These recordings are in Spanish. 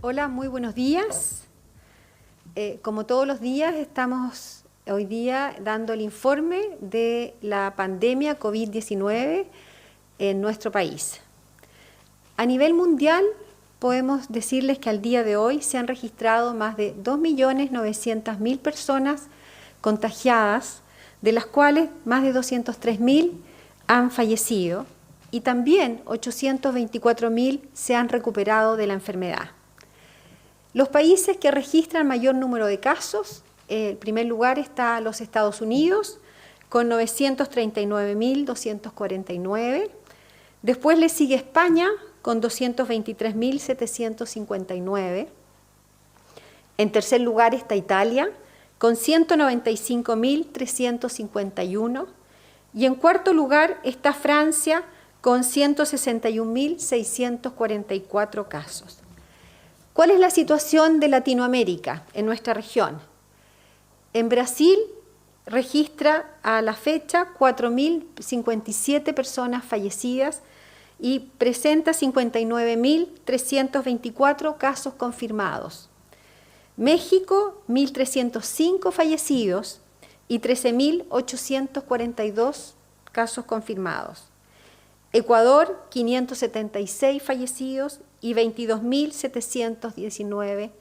Hola, muy buenos días. Como todos los días, estamos hoy día dando el informe de la pandemia COVID-19 en nuestro país. A nivel mundial, podemos decirles que al día de hoy se han registrado más de 2.900.000 personas contagiadas, de las cuales más de 203.000 han fallecido y también 824.000 se han recuperado de la enfermedad. Los países que registran mayor número de casos, en primer lugar está los Estados Unidos, con 939.249. Después le sigue España, con 223.759. En tercer lugar está Italia, con 195.351. Y en cuarto lugar está Francia, con 161.644 casos. ¿Cuál es la situación de Latinoamérica en nuestra región? En Brasil registra a la fecha 4.057 personas fallecidas y presenta 59.324 casos confirmados. México, 1.305 fallecidos y 13.842 casos confirmados. Ecuador, 576 fallecidos y 22.719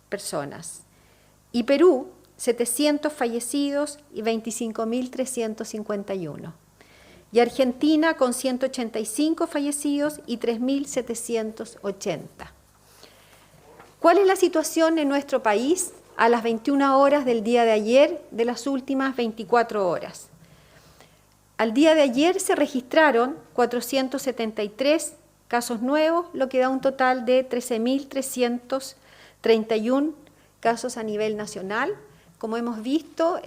personas. Y Perú, 700 fallecidos y 25.351. Y Argentina, con 185 fallecidos y 3.780. ¿Cuál es la situación en nuestro país a las 21 horas del día de ayer, de las últimas 24 horas? Al día de ayer se registraron 473 casos nuevos, lo que da un total de 13.331 casos a nivel nacional. Como hemos visto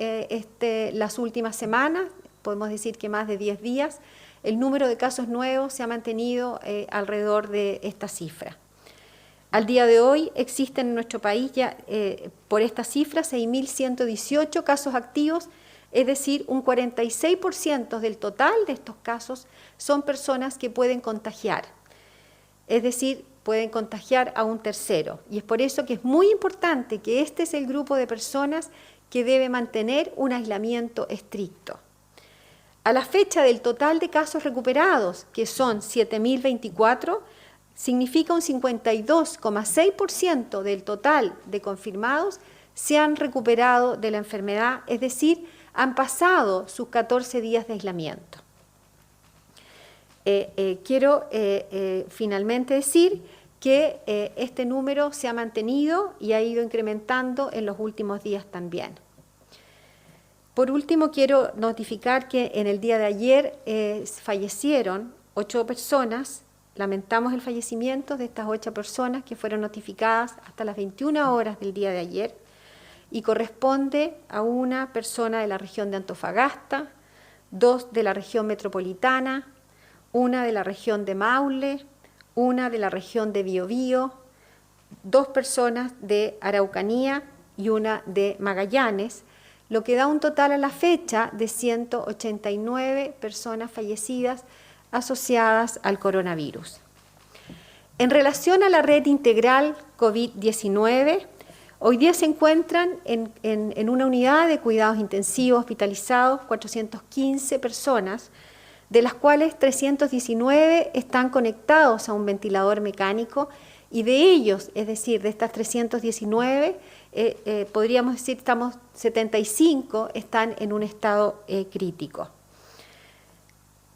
las últimas semanas, podemos decir que más de 10 días, el número de casos nuevos se ha mantenido alrededor de esta cifra. Al día de hoy existen en nuestro país ya, por esta cifra, 6.118 casos activos, es decir, un 46% del total de estos casos son personas que pueden contagiar, es decir, pueden contagiar a un tercero. Y es por eso que es muy importante que este es el grupo de personas que debe mantener un aislamiento estricto. A la fecha del total de casos recuperados, que son 7.024, significa un 52,6% del total de confirmados se han recuperado de la enfermedad, es decir, han pasado sus 14 días de aislamiento. Quiero finalmente decir que este número se ha mantenido y ha ido incrementando en los últimos días también. Por último, quiero notificar que en el día de ayer fallecieron 8 personas. Lamentamos el fallecimiento de estas 8 personas que fueron notificadas hasta las 21 horas del día de ayer y corresponde a una persona de la región de Antofagasta, 2 de la región metropolitana, 1 de la región de Maule, 1 de la región de Biobío, 2 personas de Araucanía y 1 de Magallanes, lo que da un total a la fecha de 189 personas fallecidas asociadas al coronavirus. En relación a la red integral COVID-19, hoy día se encuentran en una unidad de cuidados intensivos hospitalizados 415 personas, de las cuales 319 están conectados a un ventilador mecánico y de ellos, es decir, de estas 319, podríamos decir que 75 están en un estado crítico.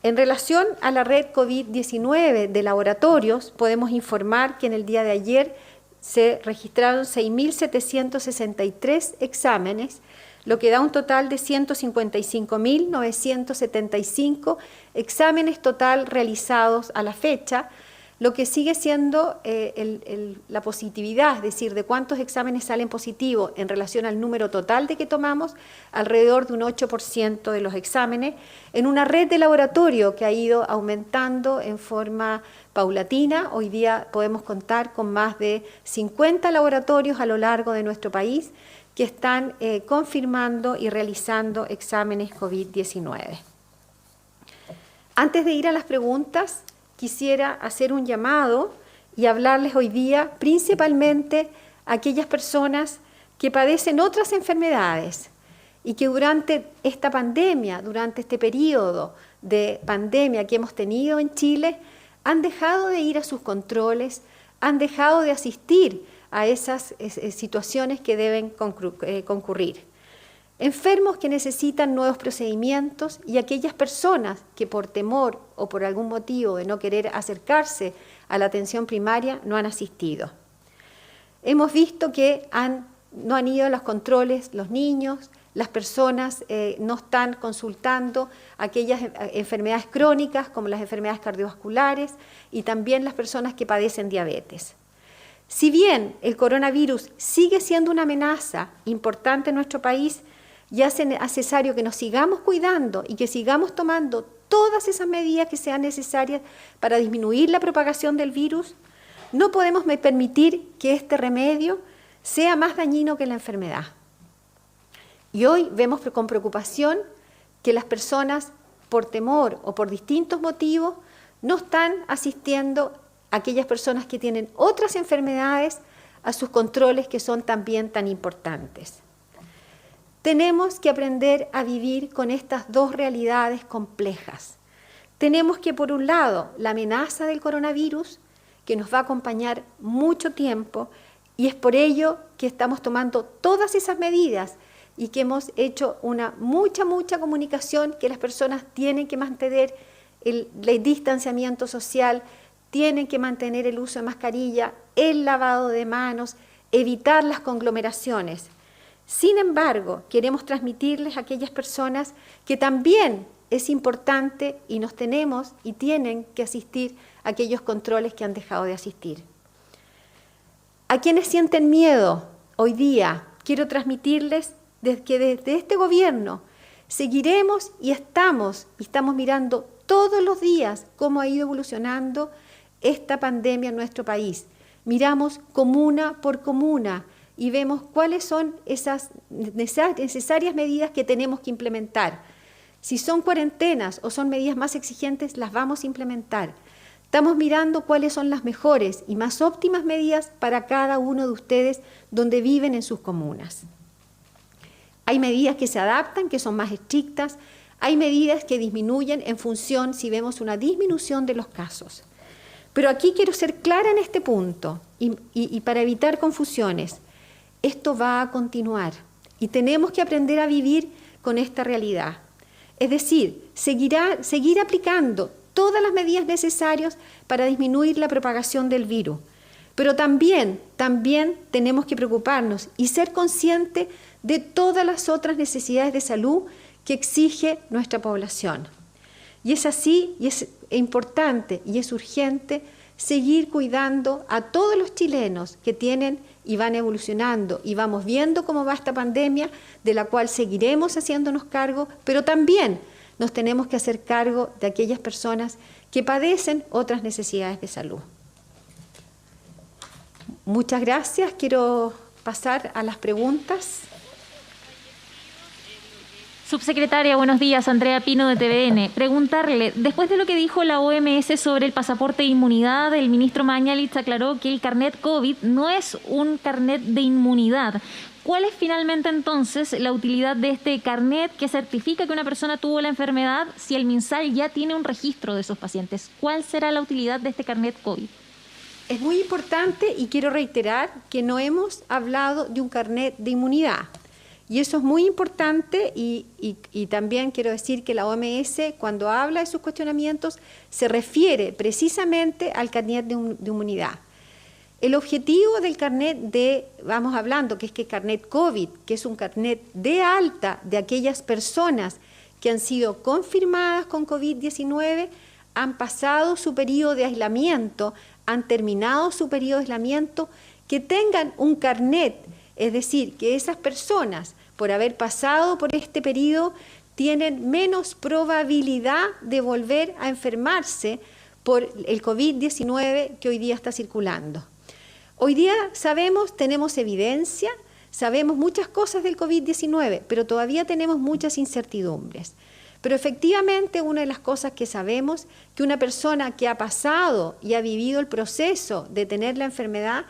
En relación a la red COVID-19 de laboratorios, podemos informar que en el día de ayer se registraron 6.763 exámenes, lo que da un total de 155.975 exámenes total realizados a la fecha, lo que sigue siendo la positividad, es decir, de cuántos exámenes salen positivos en relación al número total de que tomamos, alrededor de un 8% de los exámenes, en una red de laboratorio que ha ido aumentando en forma paulatina. Hoy día podemos contar con más de 50 laboratorios a lo largo de nuestro país que están confirmando y realizando exámenes COVID-19. Antes de ir a las preguntas, quisiera hacer un llamado y hablarles hoy día principalmente a aquellas personas que padecen otras enfermedades y que durante esta pandemia, durante este periodo de pandemia que hemos tenido en Chile, han dejado de ir a sus controles, han dejado de asistir a esas situaciones que deben concurrir. Enfermos que necesitan nuevos procedimientos y aquellas personas que por temor o por algún motivo de no querer acercarse a la atención primaria no han asistido. Hemos visto que no han ido a los controles los niños, las personas no están consultando aquellas enfermedades crónicas como las enfermedades cardiovasculares y también las personas que padecen diabetes. Si bien el coronavirus sigue siendo una amenaza importante en nuestro país, ya es necesario que nos sigamos cuidando y que sigamos tomando todas esas medidas que sean necesarias para disminuir la propagación del virus. No podemos permitir que este remedio sea más dañino que la enfermedad. Y hoy vemos con preocupación que las personas, por temor o por distintos motivos, no están asistiendo a aquellas personas que tienen otras enfermedades a sus controles que son también tan importantes. Tenemos que aprender a vivir con estas dos realidades complejas. Tenemos que, por un lado, la amenaza del coronavirus, que nos va a acompañar mucho tiempo, y es por ello que estamos tomando todas esas medidas y que hemos hecho mucha comunicación, que las personas tienen que mantener el distanciamiento social, tienen que mantener el uso de mascarilla, el lavado de manos, evitar las conglomeraciones. Sin embargo, queremos transmitirles a aquellas personas que también es importante y nos tenemos y tienen que asistir a aquellos controles que han dejado de asistir. A quienes sienten miedo hoy día, quiero transmitirles que desde este gobierno seguiremos y estamos mirando todos los días cómo ha ido evolucionando esta pandemia en nuestro país. Miramos comuna por comuna y vemos cuáles son esas necesarias medidas que tenemos que implementar. Si son cuarentenas o son medidas más exigentes, las vamos a implementar. Estamos mirando cuáles son las mejores y más óptimas medidas para cada uno de ustedes donde viven en sus comunas. Hay medidas que se adaptan, que son más estrictas, hay medidas que disminuyen en función si vemos una disminución de los casos. Pero aquí quiero ser clara en este punto y para evitar confusiones. Esto va a continuar y tenemos que aprender a vivir con esta realidad. Es decir, seguir aplicando todas las medidas necesarias para disminuir la propagación del virus. Pero también tenemos que preocuparnos y ser conscientes de todas las otras necesidades de salud que exige nuestra población. Y es así, y es importante y es urgente seguir cuidando a todos los chilenos que tienen y van evolucionando y vamos viendo cómo va esta pandemia, de la cual seguiremos haciéndonos cargo, pero también nos tenemos que hacer cargo de aquellas personas que padecen otras necesidades de salud. Muchas gracias. Quiero pasar a las preguntas. Subsecretaria, buenos días. Andrea Pino de TVN. Preguntarle, después de lo que dijo la OMS sobre el pasaporte de inmunidad, el ministro Mañalich aclaró que el carnet COVID no es un carnet de inmunidad. ¿Cuál es finalmente entonces la utilidad de este carnet que certifica que una persona tuvo la enfermedad si el MinSal ya tiene un registro de esos pacientes? ¿Cuál será la utilidad de este carnet COVID? Es muy importante y quiero reiterar que no hemos hablado de un carnet de inmunidad. Y eso es muy importante y también quiero decir que la OMS, cuando habla de sus cuestionamientos, se refiere precisamente al carnet de inmunidad. El objetivo del carnet vamos hablando, que es que carnet COVID, que es un carnet de alta de aquellas personas que han sido confirmadas con COVID-19, han pasado su periodo de aislamiento, han terminado su periodo de aislamiento, que tengan un carnet, es decir, que esas personas, por haber pasado por este periodo, tienen menos probabilidad de volver a enfermarse por el COVID-19 que hoy día está circulando. Hoy día tenemos evidencia, sabemos muchas cosas del COVID-19, pero todavía tenemos muchas incertidumbres. Pero efectivamente una de las cosas que sabemos, que una persona que ha pasado y ha vivido el proceso de tener la enfermedad,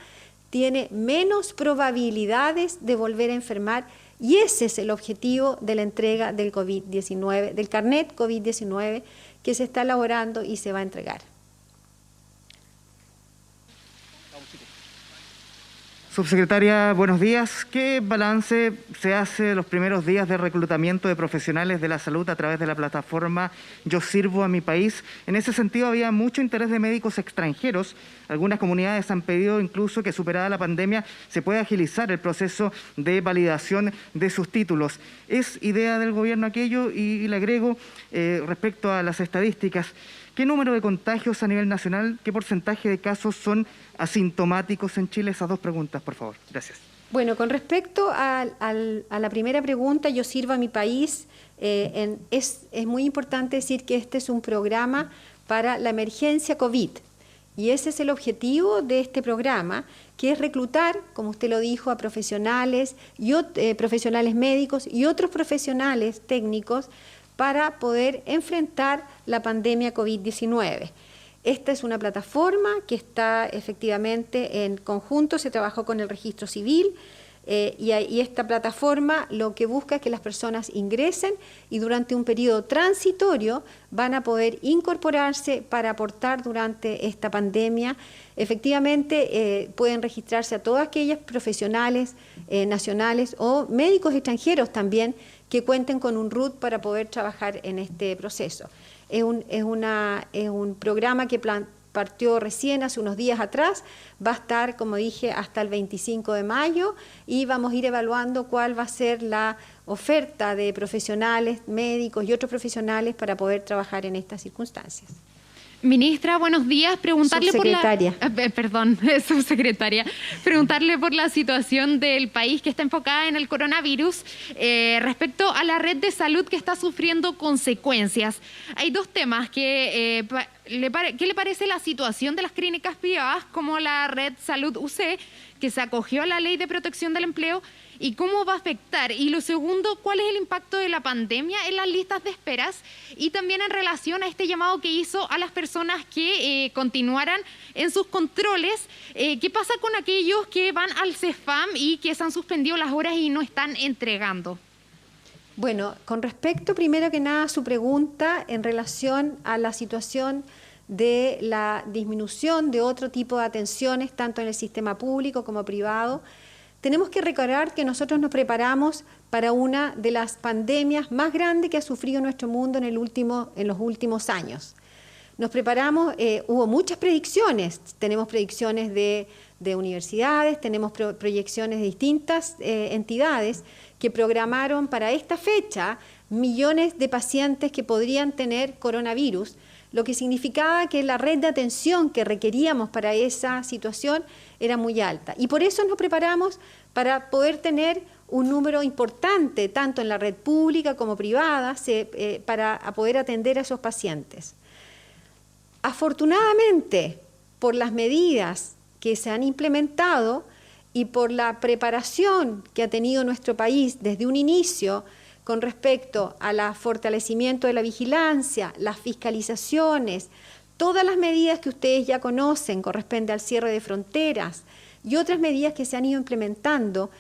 tiene menos probabilidades de volver a enfermar, y ese es el objetivo de la entrega del COVID-19, del carnet COVID-19 que se está elaborando y se va a entregar. Subsecretaria, buenos días. ¿Qué balance se hace de los primeros días de reclutamiento de profesionales de la salud a través de la plataforma Yo Sirvo a Mi País? En ese sentido había mucho interés de médicos extranjeros. Algunas comunidades han pedido incluso que, superada la pandemia, se pueda agilizar el proceso de validación de sus títulos. ¿Es idea del gobierno aquello? Y le agrego, respecto a las estadísticas, ¿qué número de contagios a nivel nacional, qué porcentaje de casos son asintomáticos en Chile? Esas dos preguntas, por favor. Gracias. Bueno, con respecto a la primera pregunta, Yo Sirvo a Mi País, es muy importante decir que este es un programa para la emergencia COVID. Y ese es el objetivo de este programa, que es reclutar, como usted lo dijo, a profesionales, profesionales médicos y otros profesionales técnicos para poder enfrentar la pandemia COVID-19. Esta es una plataforma que está efectivamente en conjunto, se trabajó con el registro civil, y esta plataforma lo que busca es que las personas ingresen y durante un periodo transitorio van a poder incorporarse para aportar durante esta pandemia. Efectivamente, pueden registrarse a todas aquellas profesionales nacionales o médicos extranjeros también que cuenten con un RUT para poder trabajar en este proceso. Es un programa que partió recién hace unos días atrás, va a estar, como dije, hasta el 25 de mayo y vamos a ir evaluando cuál va a ser la oferta de profesionales, médicos y otros profesionales para poder trabajar en estas circunstancias. Ministra, buenos días. Preguntarle subsecretaria. Subsecretaria. Preguntarle por la situación del país que está enfocada en el coronavirus respecto a la red de salud que está sufriendo consecuencias. Hay dos temas que... ¿Qué le parece la situación de las clínicas privadas como la red Salud UC, que se acogió a la Ley de Protección del Empleo, y cómo va a afectar? Y lo segundo, ¿cuál es el impacto de la pandemia en las listas de esperas? Y también en relación a este llamado que hizo a las personas que continuaran en sus controles, ¿qué pasa con aquellos que van al CEFAM y que se han suspendido las horas y no están entregando? Bueno, con respecto primero que nada a su pregunta en relación a la situación de la disminución de otro tipo de atenciones, tanto en el sistema público como privado, tenemos que recordar que nosotros nos preparamos para una de las pandemias más grandes que ha sufrido nuestro mundo en los últimos años. Nos preparamos, hubo muchas predicciones, tenemos predicciones de universidades, tenemos proyecciones de distintas entidades que programaron para esta fecha millones de pacientes que podrían tener coronavirus, lo que significaba que la red de atención que requeríamos para esa situación era muy alta. Y por eso nos preparamos para poder tener un número importante, tanto en la red pública como privada, para poder atender a esos pacientes. Afortunadamente, por las medidas que se han implementado y por la preparación que ha tenido nuestro país desde un inicio con respecto al fortalecimiento de la vigilancia, las fiscalizaciones, todas las medidas que ustedes ya conocen corresponde al cierre de fronteras y otras medidas que se han ido implementando,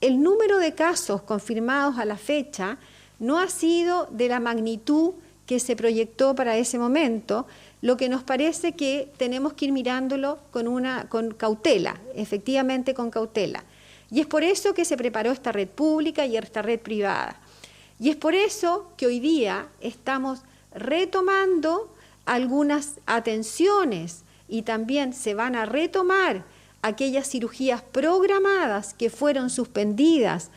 el número de casos confirmados a la fecha no ha sido de la magnitud que se proyectó para ese momento, lo que nos parece que tenemos que ir mirándolo con cautela, efectivamente con cautela. Y es por eso que se preparó esta red pública y esta red privada. Y es por eso que hoy día estamos retomando algunas atenciones y también se van a retomar aquellas cirugías programadas que fueron suspendidas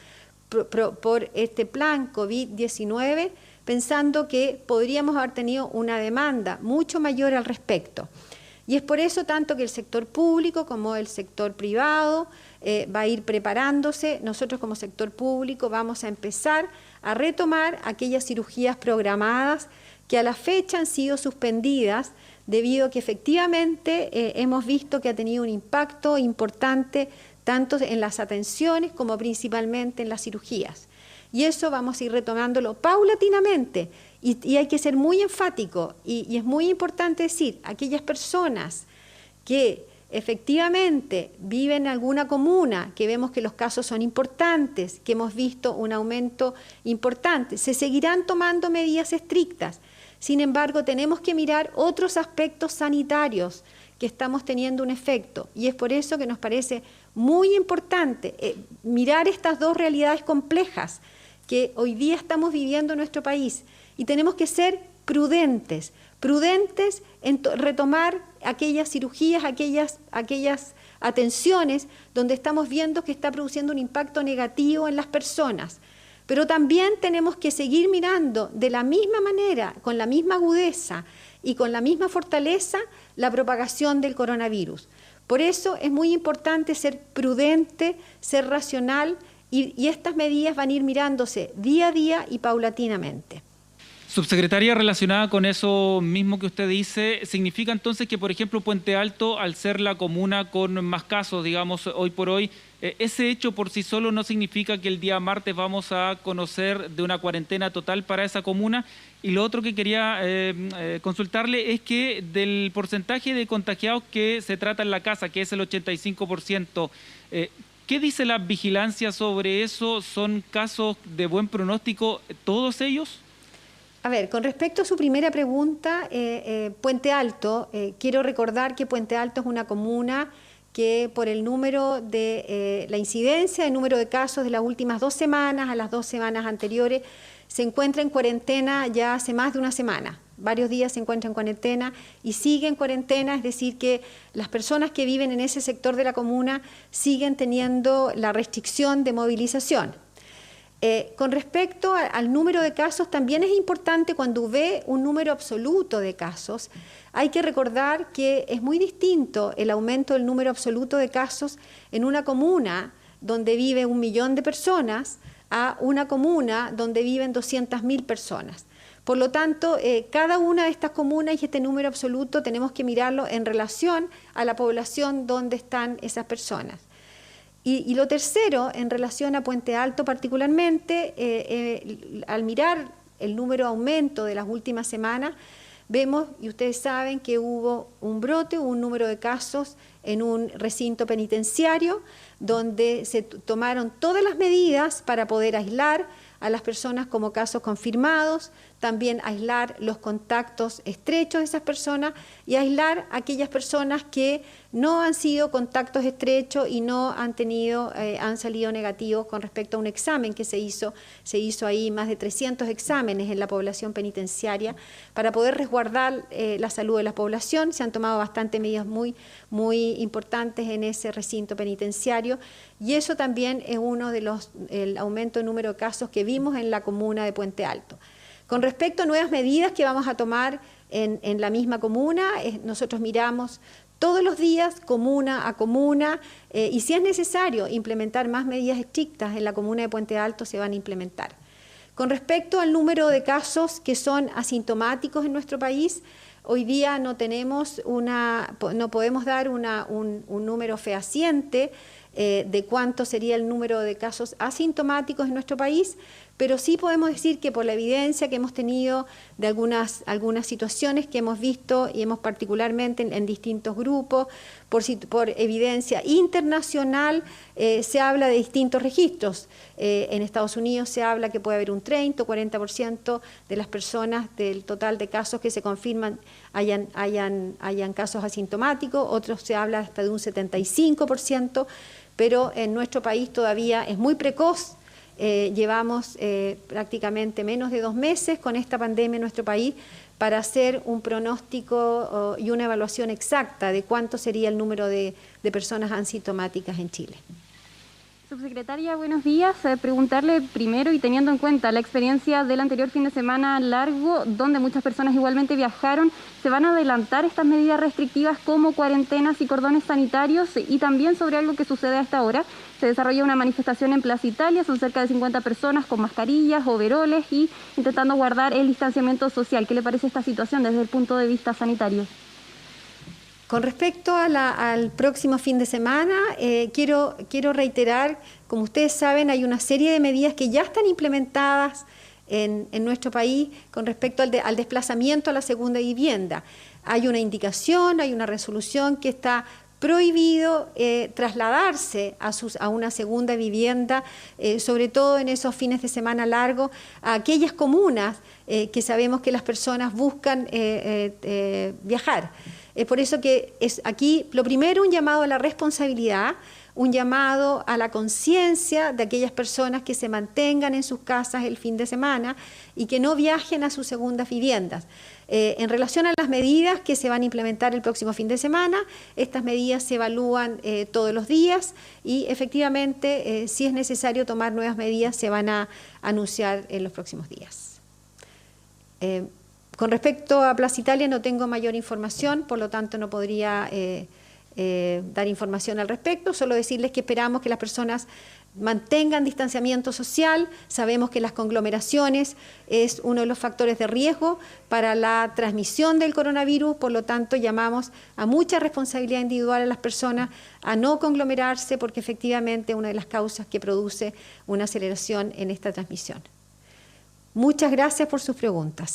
por este plan COVID-19, pensando que podríamos haber tenido una demanda mucho mayor al respecto. Y es por eso tanto que el sector público como el sector privado va a ir preparándose. Nosotros como sector público vamos a empezar a retomar aquellas cirugías programadas que a la fecha han sido suspendidas debido a que efectivamente hemos visto que ha tenido un impacto importante tanto en las atenciones como principalmente en las cirugías. Y eso vamos a ir retomándolo paulatinamente. Y hay que ser muy enfático. Y es muy importante decir, aquellas personas que efectivamente viven en alguna comuna, que vemos que los casos son importantes, que hemos visto un aumento importante, se seguirán tomando medidas estrictas. Sin embargo, tenemos que mirar otros aspectos sanitarios que estamos teniendo un efecto, y es por eso que nos parece muy importante mirar estas dos realidades complejas que hoy día estamos viviendo en nuestro país, y tenemos que ser prudentes en retomar aquellas cirugías, aquellas atenciones donde estamos viendo que está produciendo un impacto negativo en las personas. Pero también tenemos que seguir mirando de la misma manera, con la misma agudeza y con la misma fortaleza, la propagación del coronavirus. Por eso es muy importante ser prudente, ser racional, y estas medidas van a ir mirándose día a día y paulatinamente. Subsecretaria, relacionada con eso mismo que usted dice, ¿significa entonces que, por ejemplo, Puente Alto, al ser la comuna con más casos, digamos, hoy por hoy, ese hecho por sí solo no significa que el día martes vamos a conocer de una cuarentena total para esa comuna? Y lo otro que quería consultarle es que del porcentaje de contagiados que se trata en la casa, que es el 85%, ¿qué dice la vigilancia sobre eso? ¿Son casos de buen pronóstico todos ellos? A ver, con respecto a su primera pregunta, Puente Alto, quiero recordar que Puente Alto es una comuna que por el número de la incidencia, el número de casos de las últimas 2 semanas a las 2 semanas anteriores, se encuentra en cuarentena ya hace más de una semana. Varios días se encuentra en cuarentena y sigue en cuarentena, es decir que las personas que viven en ese sector de la comuna siguen teniendo la restricción de movilización. Con respecto al número de casos, también es importante cuando ve un número absoluto de casos, hay que recordar que es muy distinto el aumento del número absoluto de casos en una comuna donde vive 1 millón de personas a una comuna donde viven 200.000 personas. Por lo tanto, cada una de estas comunas y este número absoluto tenemos que mirarlo en relación a la población donde están esas personas. Y lo tercero, en relación a Puente Alto particularmente, al mirar el número aumento de las últimas semanas, vemos, y ustedes saben, que hubo un brote, un número de casos en un recinto penitenciario, donde se tomaron todas las medidas para poder aislar a las personas como casos confirmados, también aislar los contactos estrechos de esas personas y aislar a aquellas personas que no han sido contactos estrechos y no han salido negativos con respecto a un examen que se hizo ahí más de 300 exámenes en la población penitenciaria para poder resguardar la salud de la población. Se han tomado bastantes medidas muy importantes en ese recinto penitenciario y eso también es uno de el aumento de número de casos que vimos en la comuna de Puente Alto. Con respecto a nuevas medidas que vamos a tomar en la misma comuna, nosotros miramos todos los días, comuna a comuna, y si es necesario implementar más medidas estrictas en la comuna de Puente Alto, se van a implementar. Con respecto al número de casos que son asintomáticos en nuestro país, hoy día no podemos dar un número fehaciente de cuánto sería el número de casos asintomáticos en nuestro país, pero sí podemos decir que por la evidencia que hemos tenido de algunas situaciones que hemos visto y hemos particularmente en distintos grupos, por evidencia internacional, se habla de distintos registros. En Estados Unidos se habla que puede haber un 30 o 40% de las personas del total de casos que se confirman hayan casos asintomáticos, otros se habla hasta de un 75%, pero en nuestro país todavía es muy precoz. Llevamos prácticamente menos de 2 meses con esta pandemia en nuestro país para hacer un pronóstico y una evaluación exacta de cuánto sería el número de personas asintomáticas en Chile. Subsecretaria, buenos días. Preguntarle primero, y teniendo en cuenta la experiencia del anterior fin de semana largo, donde muchas personas igualmente viajaron, ¿se van a adelantar estas medidas restrictivas como cuarentenas y cordones sanitarios? Y también sobre algo que sucede a esta hora, se desarrolla una manifestación en Plaza Italia, son cerca de 50 personas con mascarillas, overoles y intentando guardar el distanciamiento social. ¿Qué le parece esta situación desde el punto de vista sanitario? Con respecto al próximo fin de semana, quiero reiterar, como ustedes saben, hay una serie de medidas que ya están implementadas en nuestro país con respecto al desplazamiento a la segunda vivienda. Hay una indicación, hay una resolución que está prohibido trasladarse a una segunda vivienda, sobre todo en esos fines de semana largos, a aquellas comunas que sabemos que las personas buscan viajar. Es por eso que es aquí, lo primero, un llamado a la responsabilidad, un llamado a la conciencia de aquellas personas que se mantengan en sus casas el fin de semana y que no viajen a sus segundas viviendas. En relación a las medidas que se van a implementar el próximo fin de semana, estas medidas se evalúan todos los días y efectivamente, si es necesario tomar nuevas medidas, se van a anunciar en los próximos días. Con respecto a Plaza Italia no tengo mayor información, por lo tanto no podría dar información al respecto, solo decirles que esperamos que las personas mantengan distanciamiento social. Sabemos que las conglomeraciones es uno de los factores de riesgo para la transmisión del coronavirus, por lo tanto llamamos a mucha responsabilidad individual a las personas a no conglomerarse, porque efectivamente es una de las causas que produce una aceleración en esta transmisión. Muchas gracias por sus preguntas.